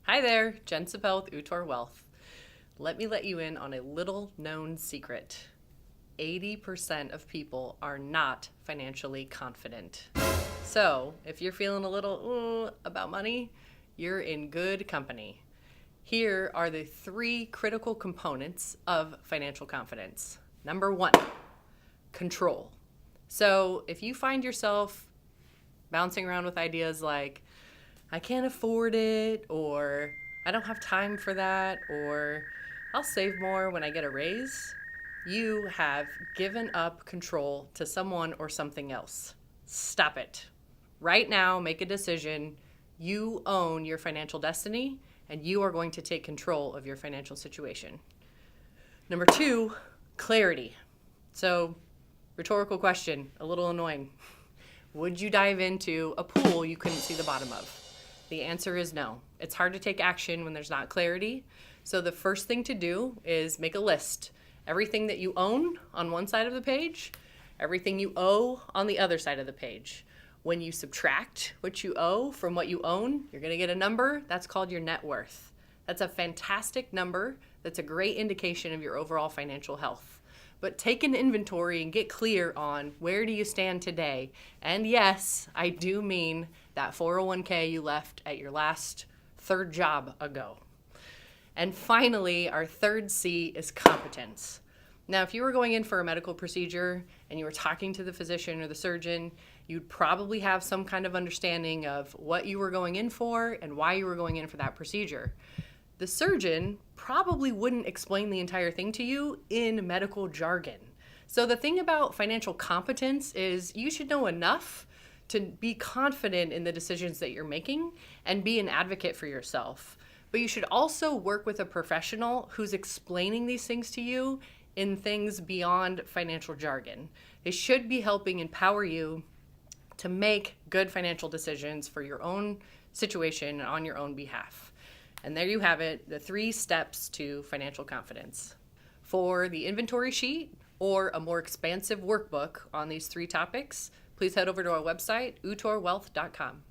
Hi there, Jen Sapel with Utor Wealth. Let me let you in on a little known secret. 80% of people are not financially confident. So, if you're feeling a little about money, you're in good company. Here are the 3 critical components of financial confidence. Number 1, control. So, if you find yourself bouncing around with ideas like, I can't afford it, or I don't have time for that, or I'll save more when I get a raise, you have given up control to someone or something else. Stop it. Right now, make a decision. You own your financial destiny, and you are going to take control of your financial situation. Number 2, clarity. So, rhetorical question, a little annoying. Would you dive into a pool you couldn't see the bottom of? The answer is no. It's hard to take action when there's not clarity. So the first thing to do is make a list. Everything that you own on one side of the page, everything you owe on the other side of the page. When you subtract what you owe from what you own, you're going to get a number. That's called your net worth. That's a fantastic number. That's a great indication of your overall financial health. But take an inventory and get clear on where do you stand today. And yes, I do mean that 401k you left at your last 3rd job ago. And finally, our 3rd C is competence. Now, if you were going in for a medical procedure and you were talking to the physician or the surgeon, you'd probably have some kind of understanding of what you were going in for and why you were going in for that procedure. The surgeon probably wouldn't explain the entire thing to you in medical jargon. So the thing about financial competence is you should know enough to be confident in the decisions that you're making and be an advocate for yourself. But you should also work with a professional who's explaining these things to you in things beyond financial jargon. They should be helping empower you to make good financial decisions for your own situation and on your own behalf. And there you have it, the 3 steps to financial confidence. For the inventory sheet or a more expansive workbook on these 3 topics, please head over to our website, utorwealth.com.